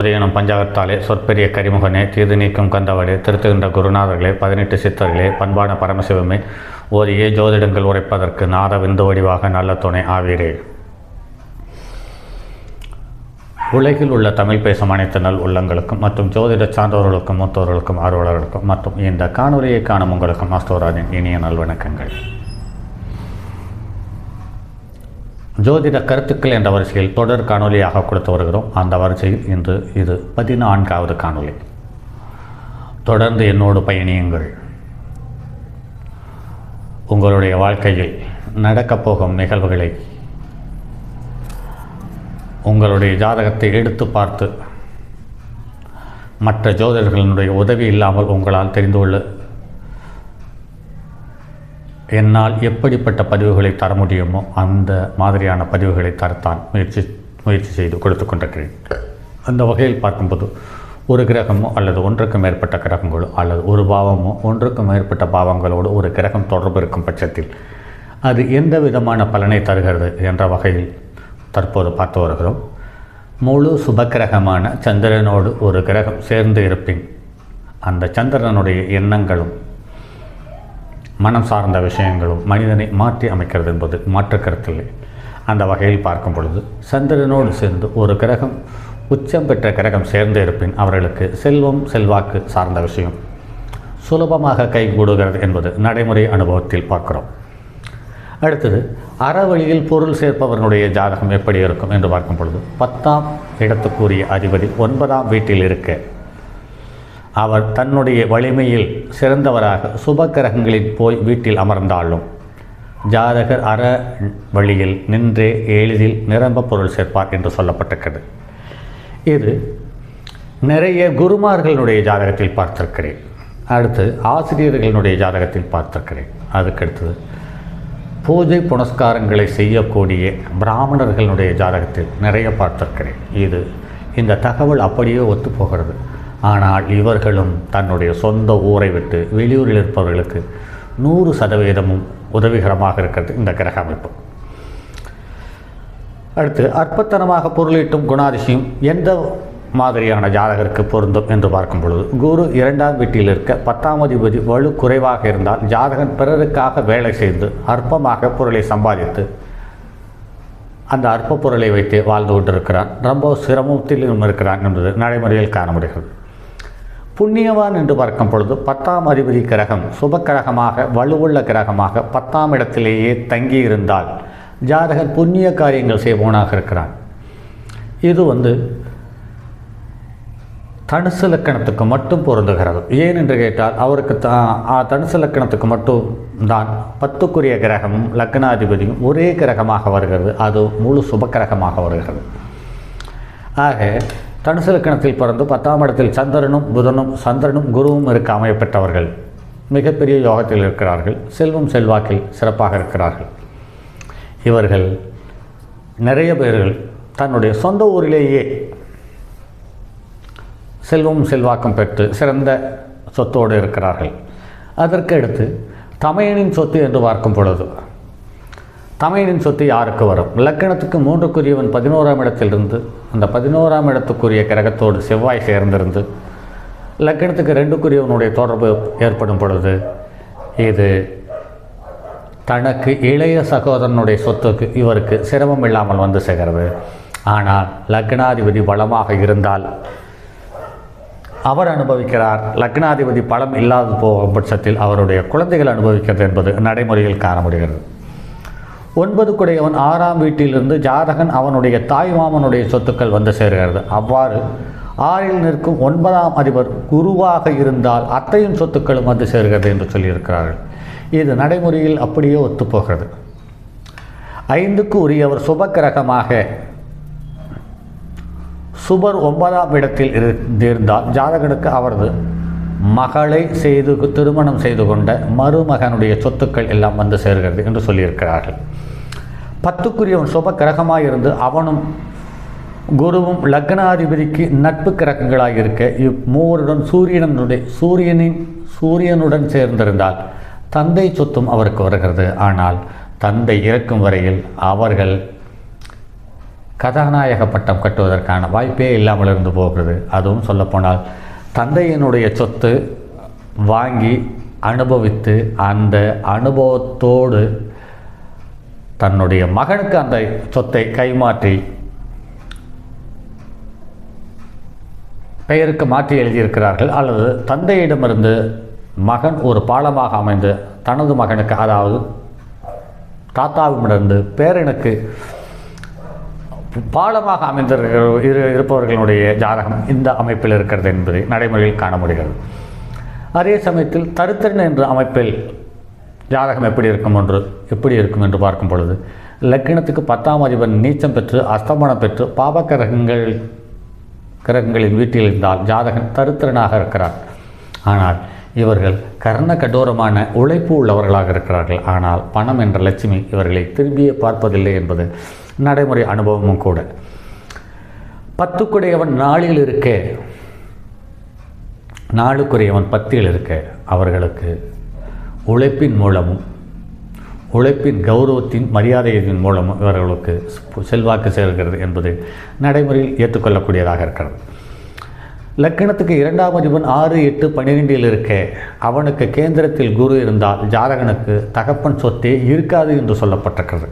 எனும் பஞ்சாகத்தாலே சொற்பெரிய கரிமுகனே தீது நீக்கும் கந்தவளே திருத்துகின்ற குருநாதர்களே 18 சித்தர்களே பண்பான பரமசிவமே ஓரியே ஜோதிடங்கள் உரைப்பதற்கு நாத விந்து வடிவாக நல்ல துணை ஆவீரே. உலகில் உள்ள தமிழ் பேசும் அனைத்து நல் உள்ளங்களுக்கும் மற்றும் ஜோதிட சார்ந்தவர்களுக்கும் மூத்தவர்களுக்கும் ஆர்வலர்களுக்கும் மற்றும் இந்த காணொலியை காணும் உங்களுக்கும் அஸ்தோராஜின் இனிய நல்வணக்கங்கள். ஜோதிட கருத்துக்கள் என்ற வரிசையில் தொடர் காணொலியாக கொடுத்து வருகிறோம். அந்த வரிசையில் இன்று இது 14வது காணொலி. தொடர்ந்து என்னோடு பயணியுங்கள். உங்களுடைய வாழ்க்கையில் நடக்கப் போகும் நிகழ்வுகளை உங்களுடைய ஜாதகத்தை எடுத்து பார்த்து மற்ற ஜோதிடர்களினுடைய உதவி இல்லாமல் உங்களால் தெரிந்து கொள்ள என்னால் எப்படிப்பட்ட பதிவுகளை தர முடியுமோ அந்த மாதிரியான பதிவுகளை தரத்தான் முயற்சி செய்து கொடுத்து கொண்டிருக்கிறேன். அந்த வகையில் பார்க்கும்போது ஒரு கிரகமோ அல்லது ஒன்றுக்கு மேற்பட்ட கிரகங்களோ அல்லது ஒரு பாவமோ ஒன்றுக்கு மேற்பட்ட பாவங்களோடு ஒரு கிரகம் தொடர்பு இருக்கும் பட்சத்தில் அது எந்த விதமான பலனை தருகிறது என்ற வகையில் தற்போது பார்த்து வருகிறோம். முழு சுபக்கிரகமான சந்திரனோடு ஒரு கிரகம் சேர்ந்து இருப்பின் அந்த சந்திரனுடைய எண்ணங்களும் மனம் சார்ந்த விஷயங்களும் மனிதனை மாற்றி அமைக்கிறது என்பது மாற்று கருத்தில்லை. அந்த வகையில் பார்க்கும் பொழுது சந்திரனோடு சேர்ந்து ஒரு கிரகம் உச்சம் பெற்ற கிரகம் சேர்ந்து இருப்பின் அவர்களுக்கு செல்வம் செல்வாக்கு சார்ந்த விஷயம் சுலபமாக கைகூடுகிறது என்பது நடைமுறை அனுபவத்தில் பார்க்கிறோம். அடுத்தது அறவழியில் பொருள் சேர்ப்பவர்களுடைய ஜாதகம் எப்படி இருக்கும் என்று பார்க்கும் பொழுது 10ஆம் இடத்துக்குரிய அதிபதி 9ஆம் வீட்டில் இருக்க அவர் தன்னுடைய வலிமையில் சிறந்தவராக சுப கிரகங்களில் போய் வீட்டில் அமர்ந்தாலும் ஜாதகர் அற வழியில் நின்றே எளிதில் நிரம்ப பொருள் சேர்ப்பார் என்று சொல்லப்பட்டிருக்கிறது. இது நிறைய குருமார்களுடைய ஜாதகத்தில் பார்த்திருக்கிறேன். அடுத்து ஆசிரியர்களுடைய ஜாதகத்தில் பார்த்திருக்கிறேன். அதுக்கடுத்தது பூஜை புனஸ்காரங்களை செய்யக்கூடிய பிராமணர்களுடைய ஜாதகத்தில் நிறைய பார்த்திருக்கிறேன். இந்த தகவல் அப்படியே ஒத்துப்போகிறது. ஆனால் இவர்களும் தன்னுடைய சொந்த ஊரை விட்டு வெளியூரில் இருப்பவர்களுக்கு 100% உதவிகரமாக இருக்கிறது இந்த கிரக அமைப்பு. அடுத்து அற்பத்தனமாக பொருளீட்டும் குணாதிசயம் எந்த மாதிரியான ஜாதகருக்கு பொருந்தும் என்று பார்க்கும் பொழுது குரு 2ஆம் வீட்டில் இருக்க 10ஆம் அதிபதி வலு குறைவாக இருந்தால் ஜாதகன் பிறருக்காக வேலை செய்து அற்பமாக பொருளை சம்பாதித்து அந்த அற்ப பொருளை வைத்து வாழ்ந்து கொண்டிருக்கிறான். ரொம்ப சிரமத்திலும் இருக்கிறான் என்பது நடைமுறையில் காண முடிகிறது. புண்ணியவான் என்று பார்க்கும் பொழுது 10ஆம் அதிபதி கிரகம் சுபக்கிரகமாக வலுவுள்ள கிரகமாக 10ஆம் இடத்திலேயே தங்கியிருந்தால் ஜாதகர் புண்ணிய காரியங்கள் செய்பவனாக இருக்கிறான். இது தனுசு லக்கணத்துக்கு மட்டும் பொருந்துகிறது. ஏன் என்று கேட்டால் அவருக்கு தனுசு லக்கணத்துக்கு மட்டும் தான் 10க்குரிய கிரகமும் லக்னாதிபதியும் ஒரே கிரகமாக வருகிறது. அது முழு சுபக்கிரகமாக வருகிறது. ஆக தனுசு லக்கணத்தில் பிறந்து 10ஆம் இடத்தில் சந்திரனும் புதனும் சந்திரனும் குருவும் இருக்க அமையப்பெற்றவர்கள் மிகப்பெரிய யோகத்தில் இருக்கிறார்கள். செல்வம் செல்வாக்கில் சிறப்பாக இருக்கிறார்கள். இவர்கள் நிறைய பேர்கள் தன்னுடைய சொந்த ஊரிலேயே செல்வம் செல்வாக்கம் பெற்று சிறந்த சொத்தோடு இருக்கிறார்கள். அதற்கு அடுத்து தமையனின் சொத்து என்று பார்க்கும் பொழுது தமையனின் சொத்து யாருக்கு வரும்? லக்கணத்துக்கு 3க்குரியவன் 11ஆம் இடத்திலிருந்து அந்த 11ஆம் இடத்துக்குரிய கிரகத்தோடு செவ்வாய் சேர்ந்திருந்து லக்கணத்துக்கு 2க்குரியவனுடைய தொடர்பு ஏற்படும் பொழுது இது தனக்கு இளைய சகோதரனுடைய சொத்துக்கு இவருக்கு சிரமம் இல்லாமல் வந்து சேர்கிறது. ஆனால் லக்னாதிபதி பலமாக இருந்தால் அவர் அனுபவிக்கிறார். லக்னாதிபதி பலம் இல்லாத போகும் பட்சத்தில் அவருடைய குழந்தைகள் அனுபவிக்கிறது என்பது நடைமுறையில் காண முடிகிறது. 9க்குடையவன் 6ஆம் வீட்டிலிருந்து ஜாதகன் அவனுடைய தாய் மாமனுடைய சொத்துக்கள் வந்து சேர்கிறது. அவ்வாறு 6இல் நிற்கும் 9ஆம் அதிபர் குருவாக இருந்தால் அத்தையும் சொத்துக்களும் வந்து சேர்கிறது என்று சொல்லியிருக்கிறார்கள். இது நடைமுறையில் அப்படியே ஒத்துப்போகிறது. 5க்கு உரியவர் சுபக்கிரகமாக சுபர் 9ஆம் இடத்தில் இருந்தால் ஜாதகனுக்கு அவரது மகளை திருமணம் செய்து கொண்ட மருமகனுடைய சொத்துக்கள் எல்லாம் வந்து சேர்கிறது என்று சொல்லியிருக்கிறார்கள். 10க்குரியவன் சுப கிரகமாக இருந்து அவனும் குருவும் லக்னாதிபதிக்கு நட்பு கிரகங்களாக இருக்க இம்மூவருடன் சூரியனுடன் சேர்ந்திருந்தால் தந்தை சொத்தும் அவருக்கு வருகிறது. ஆனால் தந்தை இறக்கும் வரையில் அவர்கள் கதாநாயக பட்டம் கட்டுவதற்கான வாய்ப்பே இல்லாமல் இருந்து போகிறது. அதுவும் சொல்லப்போனால் தந்தையினுடைய சொத்து வாங்கி அனுபவித்து அந்த அனுபவத்தோடு தன்னுடைய மகனுக்கு அந்த சொத்தை கைமாற்றி பெயருக்கு மாற்றி எழுதியிருக்கிறார்கள். அல்லது தந்தையிடமிருந்து மகன் ஒரு பாலமாக அமைந்து தனது மகனுக்கு, அதாவது தாத்தாவிடமிருந்து பேரனுக்கு பாலமாக இருப்பவர்களுடைய ஜாதகம் இந்த அமைப்பில் இருக்கிறது என்பதை நடைமுறையில் காண முடிகிறது. அதே சமயத்தில் தருத்திரன் என்ற அமைப்பில் ஜாதகம் எப்படி இருக்கும் என்று பார்க்கும் பொழுது லக்னத்துக்கு 10ஆம் அதிபன் நீச்சம் பெற்று அஸ்தமனம் பெற்று பாப கிரகங்களின் வீட்டில் இருந்தால் ஜாதகன் தருத்திரனாக இருக்கிறார். ஆனால் இவர்கள் கர்ண கடோரமான உழைப்பு உள்ளவர்களாக இருக்கிறார்கள். ஆனால் பணம் என்ற லட்சுமி இவர்களை திரும்பியே பார்ப்பதில்லை என்பது நடைமுறை அனுபவமும் கூட. 10க்குடையவன் நாளில் இருக்க, நாளுக்குரியவன் 10ல் இருக்க அவர்களுக்கு உழைப்பின் மூலமும் உழைப்பின் கௌரவத்தின் மரியாதையின் மூலமும் இவர்களுக்கு செல்வாக்கு சேர்கிறது என்பது நடைமுறையில் ஏற்றுக்கொள்ளக்கூடியதாக இருக்கிறது. லக்கணத்துக்கு 2ஆம் அதிபன் 6, 8, 12ல் இருக்க அவனுக்கு கேந்திரத்தில் குரு இருந்தால் ஜாதகனுக்கு தகப்பன் சொத்தே இருக்காது என்று சொல்லப்பட்டிருக்கிறது.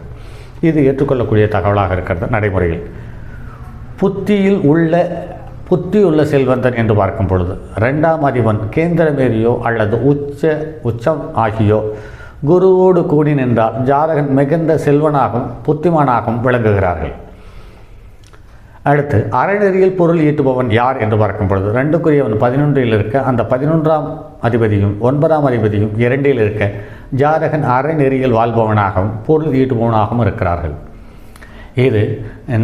இது ஏற்றுக்கொள்ளக்கூடிய தகவலாக இருக்கிறது நடைமுறையில். புத்தியுள்ள செல்வந்தன் என்று பார்க்கும் பொழுது 2ஆம் அதிபன் கேந்திரமேறியோ அல்லது உச்சம் ஆகியோ குருவோடு கூடி நின்றால் ஜாதகன் மிகுந்த செல்வனாகவும் புத்திமானாகவும் விளங்குகிறார்கள். அடுத்து அறநெறியில் பொருள் ஈட்டுபவன் யார் என்று பார்க்கும் பொழுது 2க்குரியவன் 11ல் இருக்க அந்த 11ஆம் அதிபதியும் 9ஆம் அதிபதியும் 2ல் இருக்க ஜாதகன் அறநெறியில் வாழ்பவனாகவும் பொருள் ஈட்டுபவனாகவும் இருக்கிறார்கள். இது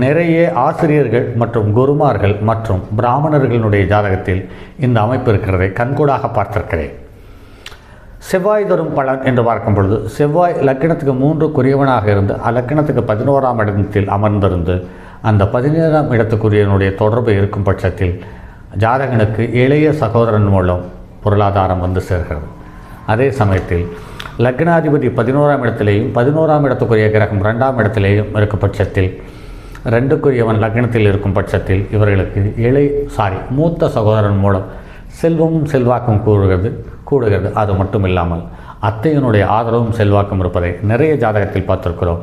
நிறைய ஆசிரியர்கள் மற்றும் குருமார்கள் மற்றும் பிராமணர்களுடைய ஜாதகத்தில் இந்த அமைப்பு இருக்கிறதை கண்கூடாக பார்த்திருக்கிறேன். செவ்வாய் தரும் பலன் என்று பார்க்கும் பொழுது செவ்வாய் லக்கணத்துக்கு 3க்குரியவனாக இருந்து அலக்கணத்துக்கு 11ஆம் இடத்தில் அமர்ந்திருந்து அந்த 17ஆம் இடத்துக்குரியவனுடைய தொடர்பு இருக்கும் பட்சத்தில் ஜாதகனுக்கு இளைய சகோதரன் மூலம் பொருளாதாரம் வந்து சேர்கிறது. அதே சமயத்தில் லக்னாதிபதி 11ஆம் இடத்திலேயும் 11ஆம் இடத்துக்குரிய கிரகம் 2ஆம் இடத்திலேயும் இருக்கும் பட்சத்தில் 2க்குரியவன் லக்னத்தில் இருக்கும் பட்சத்தில் இவர்களுக்கு மூத்த சகோதரன் மூலம் செல்வமும் செல்வாக்கும் கூடுகிறது. அது மட்டும் இல்லாமல் அத்தையினுடைய ஆதரவும் செல்வாக்கும் இருப்பதை நிறைய ஜாதகத்தில் பார்த்திருக்கிறோம்.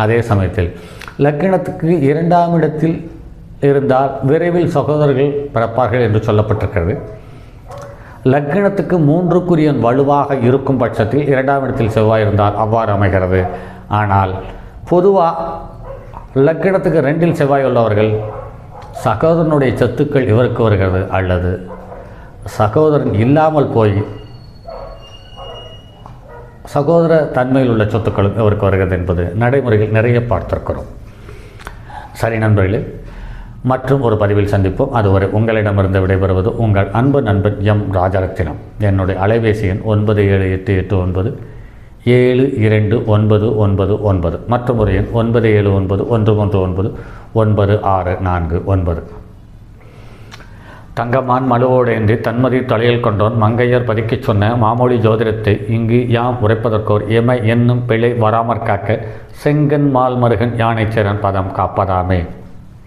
அதே சமயத்தில் லக்னத்துக்கு 2ஆம் இடத்தில் இருந்தால் விரைவில் சகோதரர்கள் பிறப்பார்கள் என்று சொல்லப்பட்டிருக்கிறது. லக்னத்துக்கு 3க்குரியவன் வலுவாக இருக்கும் பட்சத்தில் 2ஆம் இடத்தில் செவ்வாய் இருந்தால் அவ்வாறு அமைகிறது. ஆனால் பொதுவாக லக்னத்துக்கு 2ல் செவ்வாய் உள்ளவர்கள் சகோதரனுடைய சொத்துக்கள் இவருக்கு வருகிறது, அல்லது சகோதரன் இல்லாமல் போய் சகோதர தன்மையில் உள்ள சொத்துக்களும் இவருக்கு வருகிறது என்பது நடைமுறையில் நிறைய பார்த்திருக்கிறோம். சரி நண்பர்களே, மற்றும் ஒரு பதிவில் சந்திப்போம். அதுவரை உங்களிடமிருந்து விடைபெறுவது உங்கள் அன்பு நண்பன் எம் ராஜரத்தினம். என்னுடைய அலைபேசி எண் 9788872999 மற்றும் ஒரு எண் 9791399649. தங்கமான் மழுவோடேந்தி தன்மதி தலையில் கொண்டோன் மங்கையர் பதிக்கச் சொன்ன மாமொழி ஜோதிடத்தை இங்கு யாம் உரைப்பதற்கோர் எமை என்னும் பிழை வராமற் காக்க செங்கன் மால் மருகன் யானைச்சேரன் பதம் காப்பதாமே.